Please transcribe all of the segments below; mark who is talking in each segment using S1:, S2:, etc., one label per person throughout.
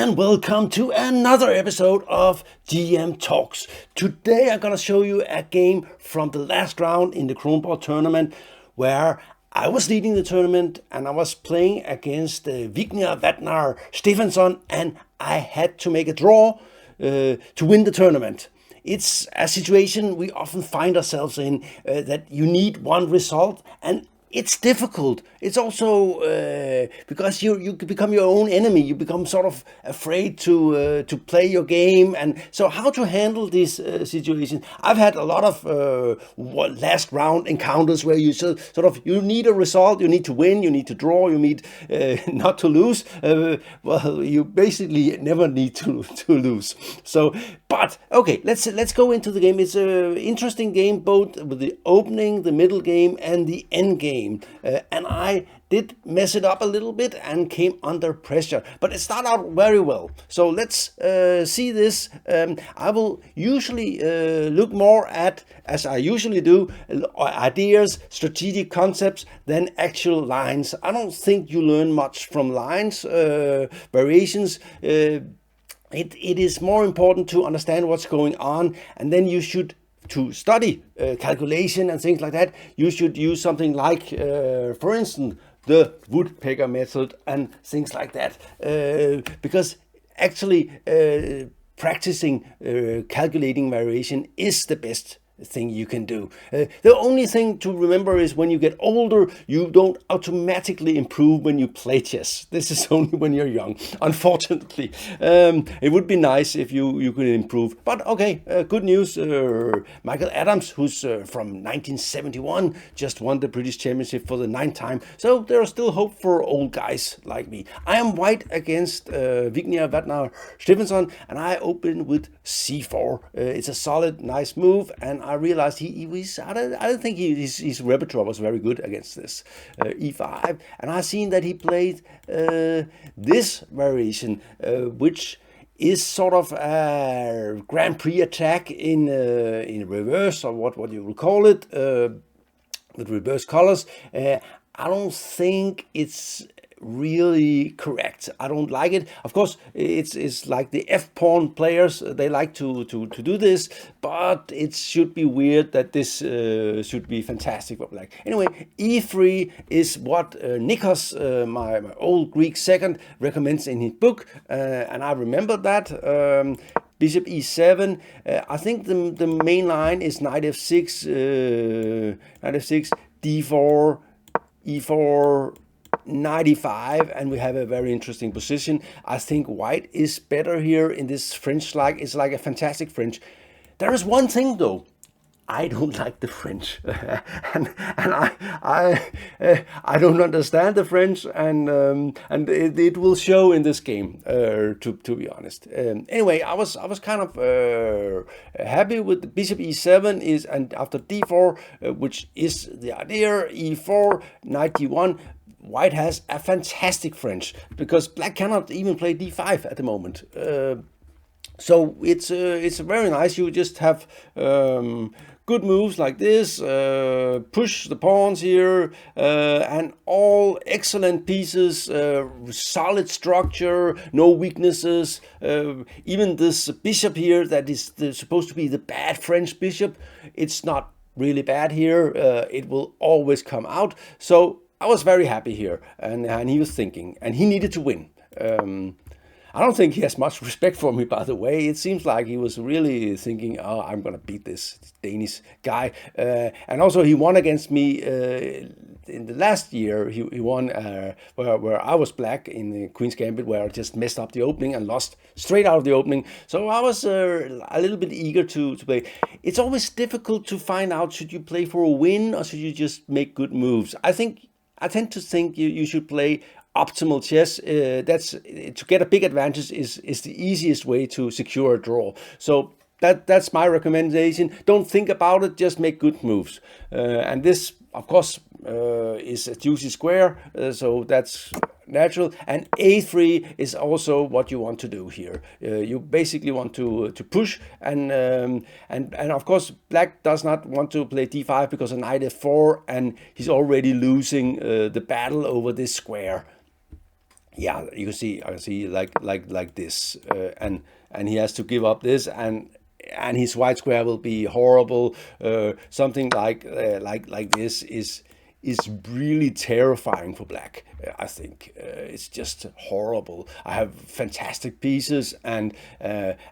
S1: and welcome to another episode of GM Talks. Today I'm gonna show you a game from the last round in the Kronborg tournament where I was leading the tournament and I was playing against Vignir, Vatnar, Stefansson, and I had to make a draw to win the tournament. It's a situation we often find ourselves in, that you need one result, and it's difficult. It's also because you become your own enemy. You become sort of afraid to play your game, and so how to handle this situation. I've had a lot of last round encounters where you you need a result, you need to win, you need to draw, you need not to lose. Well, you basically never need to lose. So, but okay, let's go into the game. It's an interesting game, both with the opening, the middle game, and the end game. And I did mess it up a little bit and came under pressure, but it started out very well. So let's see this. I will usually look more at, as I usually do, ideas, strategic concepts than actual lines. I don't think you learn much from lines, variations. It is more important to understand what's going on, and then you should, to study calculation and things like that, you should use something like, for instance, the woodpecker method and things like that. Because actually practicing calculating variation is the best thing you can do. The only thing to remember is when you get older, you don't automatically improve when you play chess. This is only when you're young, unfortunately. It would be nice if you could improve. But okay, good news. Michael Adams, who's from 1971, just won the British Championship for the 9th time. So there's still hope for old guys like me. I am white against Vignir, Vatnar, Stefansson, and I open with c4. It's a solid, nice move, and I realized I don't think his repertoire was very good against this. E5, and I seen that he played this variation, which is sort of a Grand Prix attack in reverse, or what you will call it, with reverse colors. I don't think it's really correct. I don't like it. Of course, it's like the F-pawn players, they like to do this, but it should be weird that this should be fantastic for black. Anyway, E3 is what Nikos, my old Greek second, recommends in his book, and I remember that. Bishop E7. I think the main line is knight F6, knight F6, D4, E4, 95, and we have a very interesting position. I think white is better here in this French flag. It's like a fantastic French. There is one thing though, I don't like the French, and I don't understand the French, and it will show in this game. To be honest. Anyway, I was kind of happy with the Bishop E7 and after D4, which is the idea. E4, knight D1. White has a fantastic French because black cannot even play D5 at the moment. So it's very nice. You just have good moves like this, push the pawns here, and all excellent pieces, solid structure, no weaknesses. Even this bishop here that is supposed to be the bad French bishop, it's not really bad here. It will always come out. So I was very happy here, and he was thinking, and he needed to win. I don't think he has much respect for me, by the way. It seems like he was really thinking, oh, I'm going to beat this Danish guy. And also he won against me in the last year. He won where I was black in the Queen's Gambit, where I just messed up the opening and lost straight out of the opening. So I was a little bit eager to play. It's always difficult to find out, should you play for a win or should you just make good moves? I tend to think you should play optimal chess. That's to get a big advantage is the easiest way to secure a draw. So that's my recommendation. Don't think about it, just make good moves. And this, of course, is a juicy square, so that's natural. And A3 is also what you want to do here. You basically want to push, and of course black does not want to play D5 because of knight F4, and he's already losing the battle over this square. yeah, you can see, I can see like this, and he has to give up this, and his white square will be horrible. Something like this is really terrifying for black. I think it's just horrible. I have fantastic pieces, and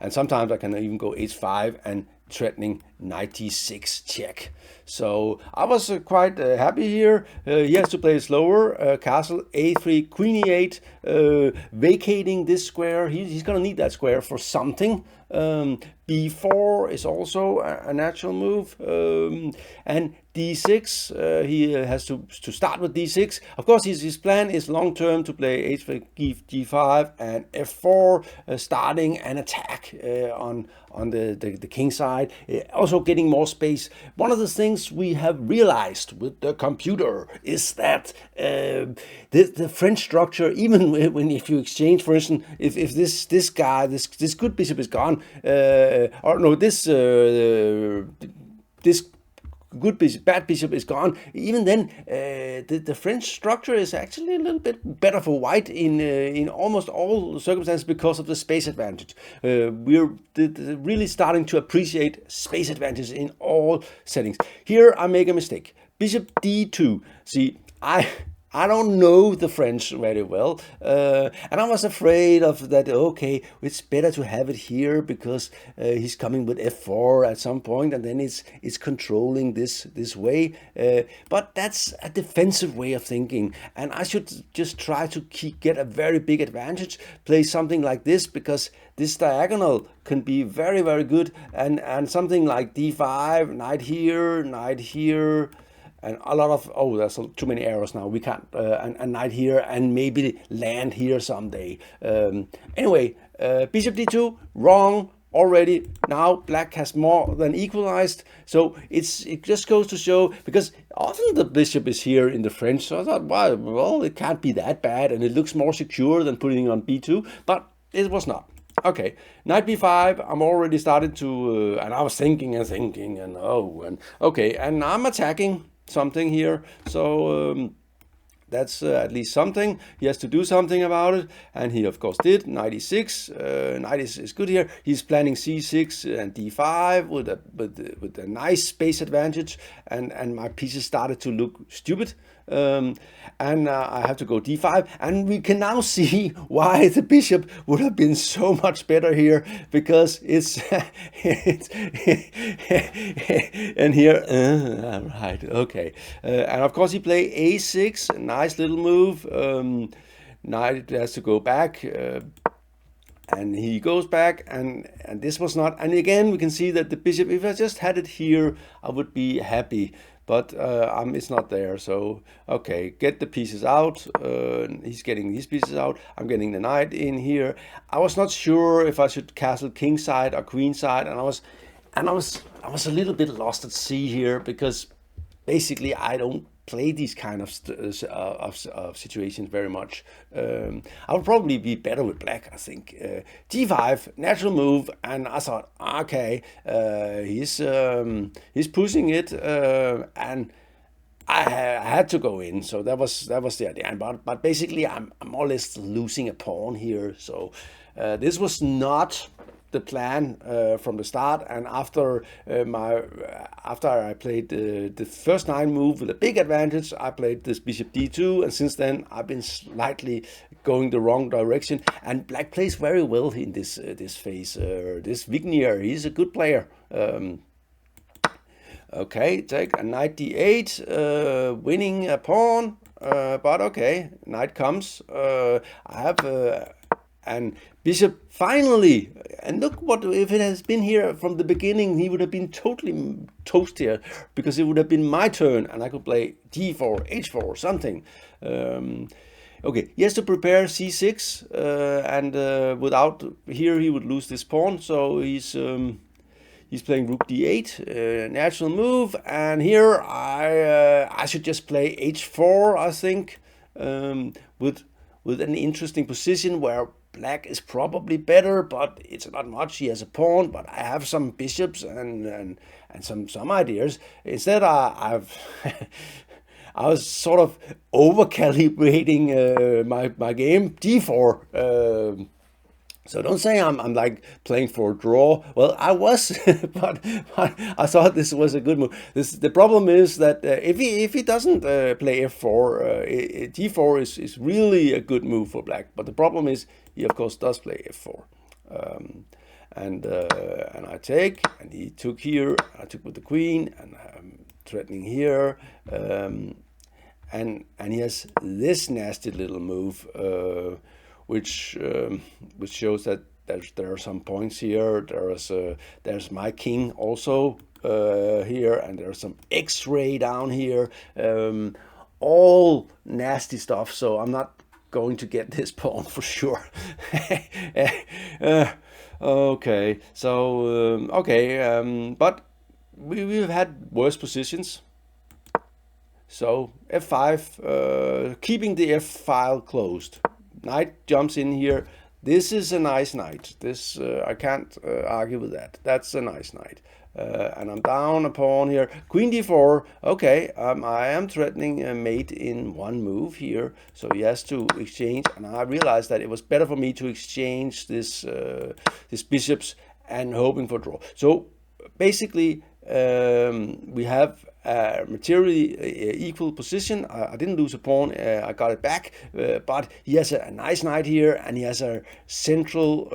S1: sometimes I can even go h5 and threatening knight d6 check. So I was quite happy here. He has to play slower. Castle a3, queen e8, vacating this square. He's gonna need that square for something. b4 is also a natural move, and d6. He has to start with d6. Of course, his plan is long term to play h5, g5, and f4, starting an attack on the king side. Also getting more space. One of the things we have realized with the computer is that the French structure, even when if you exchange, for instance, if this guy, this good bishop is gone, or no, this good bishop, bad bishop is gone, even then the French structure is actually a little bit better for white in almost all circumstances because of the space advantage. We're really starting to appreciate space advantage in all settings. Here I make a mistake. Bishop d2. See, I don't know the French very well, and I was afraid of that. Okay, it's better to have it here because he's coming with f4 at some point, and then it's controlling this way. But that's a defensive way of thinking, and I should just try to get a very big advantage, play something like this, because this diagonal can be very, very good, and something like d5, knight here, and a lot of, oh, there's too many arrows now. We can't, and knight here, and maybe land here someday. Anyway, bishop d2, wrong already. Now black has more than equalized. So it just goes to show, because often the bishop is here in the French. So I thought, well, it can't be that bad, and it looks more secure than putting it on b2, but it was not. Okay, knight b5, I'm already started to, and I was thinking, and okay, and I'm attacking something here, so that's at least something. He has to do something about it, and he of course did. Knight e6, knight is good here. He's planning c6 and d5 with a nice space advantage, and my pieces started to look stupid. And I have to go d5, and we can now see why the bishop would have been so much better here, because it's and here right, okay, and of course he played a6, nice little move. Knight has to go back, and he goes back, and this was not, and again we can see that the bishop, if I just had it here, I would be happy, but it's not there. So okay, get the pieces out. He's getting these pieces out. I'm getting the knight in here. I was not sure if I should castle king side or queen side, and I was a little bit lost at sea here, because basically I don't play these kind of situations very much. I would probably be better with black, I think. d5, natural move, and I thought, okay, he's pushing it, and I had to go in, so that was the idea. But basically, I'm more or less losing a pawn here. So this was not the plan from the start, and after I played the first 9 move with a big advantage, I played this bishop d2, and since then I've been slightly going the wrong direction. And black plays very well in this phase. This Vignir, he's a good player. Okay, take a knight d8, winning a pawn, but okay, knight comes. I have and bishop finally, and look what, if it has been here from the beginning, he would have been totally toast here, because it would have been my turn, and I could play d4, h4, something. Okay, he has to prepare c6, and without here he would lose this pawn, so he's playing rook d8, natural move, and here I should just play h4, I think, with an interesting position where black is probably better, but it's not much. He has a pawn, but I have some bishops and some ideas. Instead, I've I was sort of over calibrating my game d4. So don't say I'm like playing for a draw. Well, I was, but I thought this was a good move. The problem is that if he doesn't play f4, g4 is really a good move for black. But the problem is he of course does play f4, and I take, and he took here. I took with the queen, and I'm threatening here, and he has this nasty little move. Which shows that there are some points here. There's my king also here, and there's some X-ray down here. All nasty stuff. So I'm not going to get this pawn for sure. Okay, so but we've had worse positions. So f5, keeping the f file closed. Knight jumps in here. This is a nice knight. This I can't argue with that. That's a nice knight. And I'm down a pawn here. Queen d4. Okay, I am threatening a mate in one move here. So he has to exchange. And I realized that it was better for me to exchange this bishops and hoping for draw. So basically, we have materially equal position. I didn't lose a pawn, I got it back, but he has a nice knight here, and he has a central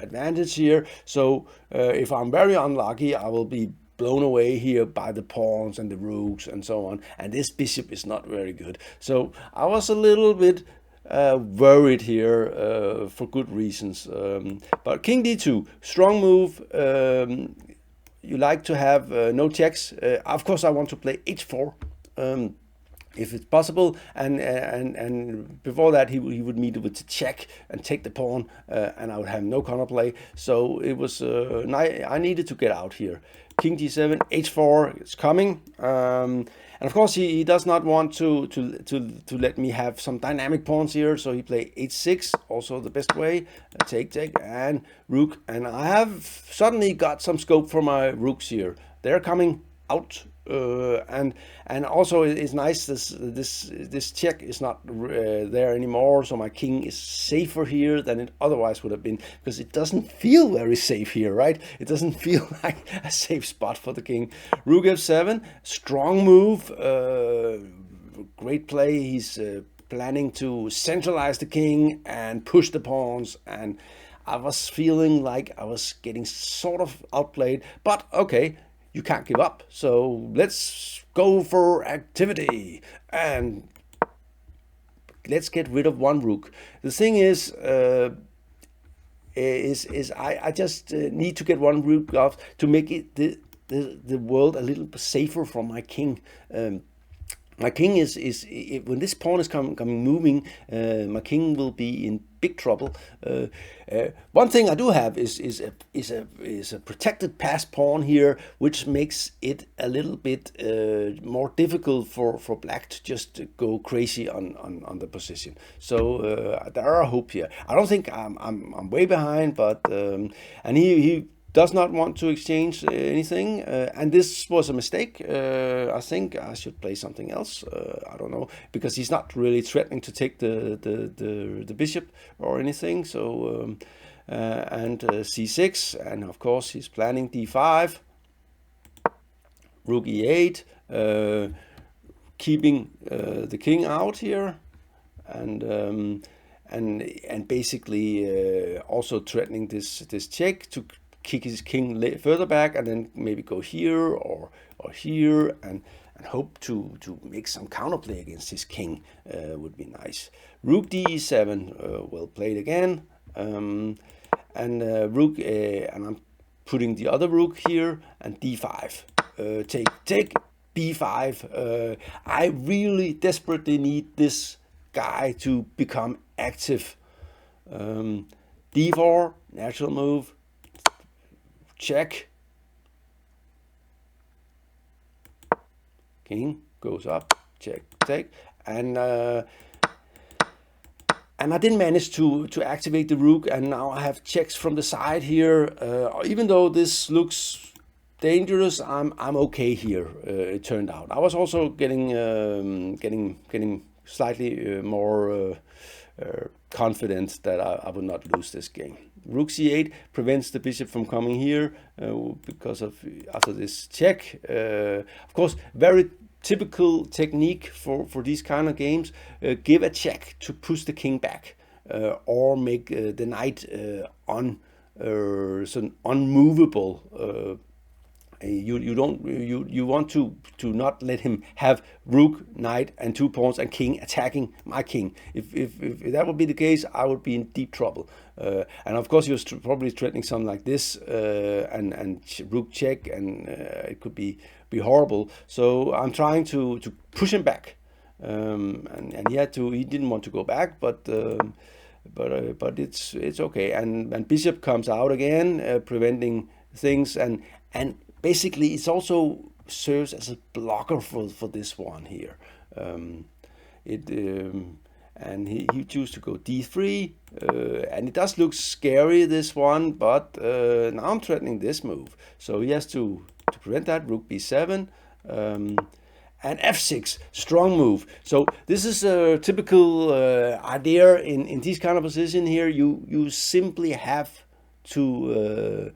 S1: advantage here. So if I'm very unlucky, I will be blown away here by the pawns and the rooks and so on, and this bishop is not very good. So I was a little bit worried here for good reasons, but king d2, strong move. You like to have no checks. Of course, I want to play h4 if it's possible, and before that he would meet with the check and take the pawn, and I would have no counterplay. So it was I needed to get out here. King d7, h4 is coming, and of course he does not want to let me have some dynamic pawns here, so he played h6, also the best way. Take, and rook, and I have suddenly got some scope for my rooks here. They're coming out, and also it's nice this check is not there anymore, so my king is safer here than it otherwise would have been, because it doesn't feel very safe here, right? It doesn't feel like a safe spot for the king. Rook f7, strong move, great play. He's planning to centralize the king and push the pawns, and I was feeling like I was getting sort of outplayed, but okay, you can't give up. So let's go for activity and let's get rid of one rook. The thing is I just need to get one rook off to make it the world a little safer for my king. My king is when this pawn is coming moving, my king will be in big trouble. One thing I do have is a protected pass pawn here, which makes it a little bit more difficult for black to just go crazy on the position. So there are hope here. I don't think I'm way behind, but and he does not want to exchange anything, and this was a mistake. I think I should play something else. I don't know, because he's not really threatening to take the bishop or anything. So and c6, and of course he's planning d5, rook e8, keeping the king out here, and basically also threatening this check to kick his king further back, and then maybe go here or here, and hope to make some counterplay against his king would be nice. Rook d7, well played again, and rook, and I'm putting the other rook here, and d5, take b5. I really desperately need this guy to become active. d4, natural move. Check. King goes up. Check, take, and I didn't manage to activate the rook, and now I have checks from the side here. Even though this looks dangerous. I'm okay here. It turned out. I was also getting slightly more confident that I would not lose this game. Rook c8 prevents the bishop from coming here because of after this check. Of course, very typical technique for these kind of games. Give a check to push the king back, or make the knight unmovable. You want to not let him have rook, knight, and 2 pawns and king attacking my king. If that would be the case, I would be in deep trouble. And of course, you're probably threatening something like this, and rook check, and it could be horrible. So I'm trying to push him back, and he didn't want to go back, but it's okay. And bishop comes out again, preventing things, and basically it also serves as a blocker for this one here. And he chose to go d3, and it does look scary, this one, but now I'm threatening this move, so he has to prevent that. Rook b7, and f6, strong move. So this is a typical idea in this kind of position here. You simply have to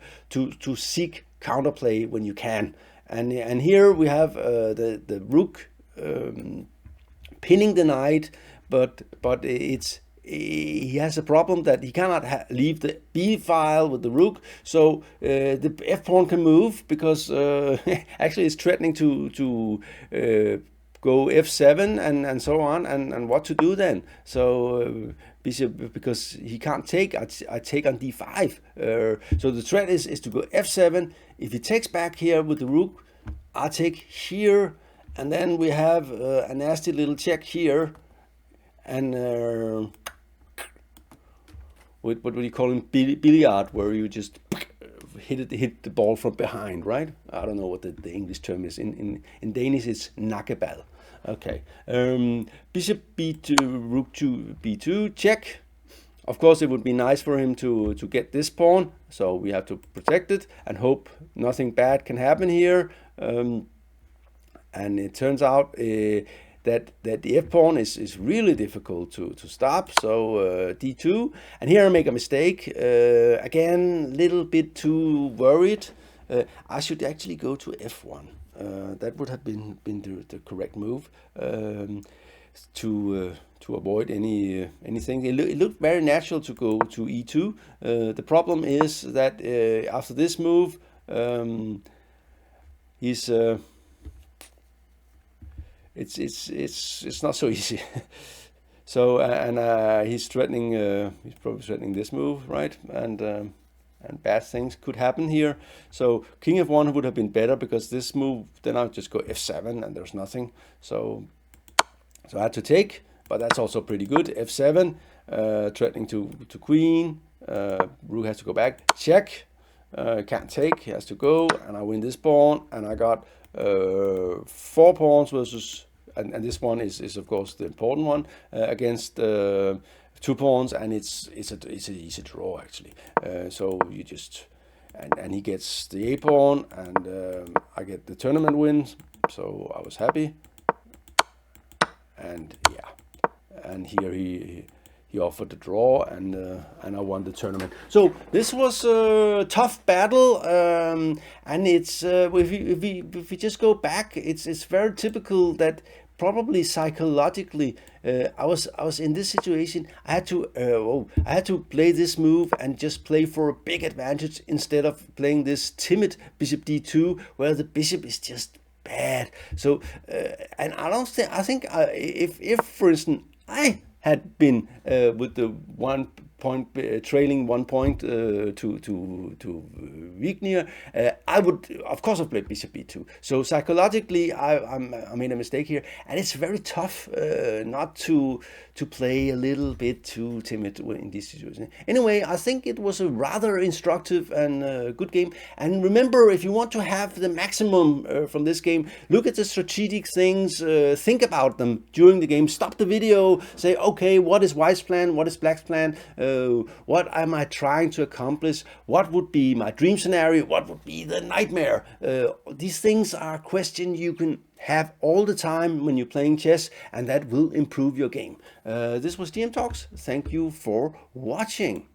S1: seek counterplay when you can, and here we have the rook pinning the knight, but he has a problem that he cannot leave the b file with the rook, so the f pawn can move, because actually it's threatening to go f7 and so on, and what to do then. So bishop, because he can't take, I take on d5. So the threat is to go f7. If he takes back here with the rook, I take here, and then we have a nasty little check here, and what do you call it, billiard, where you just hit the ball from behind, right? I don't know what the English term is. In Danish it's nakkeball. Okay. Bishop b2, rook to b2, check. Of course, it would be nice for him to get this pawn, so we have to protect it and hope nothing bad can happen here. And it turns out that the f pawn is really difficult to stop. So d2, and here I make a mistake again, little bit too worried. I should actually go to f1. That would have been the correct move, to avoid anything. It looked very natural to go to e2. The problem is that after this move, he's it's not so easy. So he's threatening, he's probably threatening this move, right? And bad things could happen here. So king f1 would have been better, because this move, then I'll just go f7 and there's nothing. So I had to take, but that's also pretty good. f7, threatening to queen. Rook has to go back. Check. Can't take. He has to go, and I win this pawn. And I got 4 pawns versus, and this one is of course the important one, against 2 pawns, and it's an easy draw actually. So you just, and he gets the a pawn, and I get the tournament win. So I was happy. And yeah, and here he offered the draw, and I won the tournament. So this was a tough battle, and it's if we just go back, it's very typical that probably psychologically I was in this situation. I had to play this move and just play for a big advantage, instead of playing this timid bishop d2, where the bishop is just bad. So and I think if for instance I had been with the 1 point trailing 1 point to Vignir, I would of course have played bishop b2. So psychologically I made a mistake here, and it's very tough not to play a little bit too timid in this situation. Anyway, I think it was a rather instructive and good game. And remember, if you want to have the maximum from this game, look at the strategic things, think about them during the game. Stop the video, say, okay, what is White's plan, what is Black's plan, What am I trying to accomplish? What would be my dream scenario? What would be the nightmare? These things are questions you can have all the time when you're playing chess, and that will improve your game. This was GM Talks. Thank you for watching.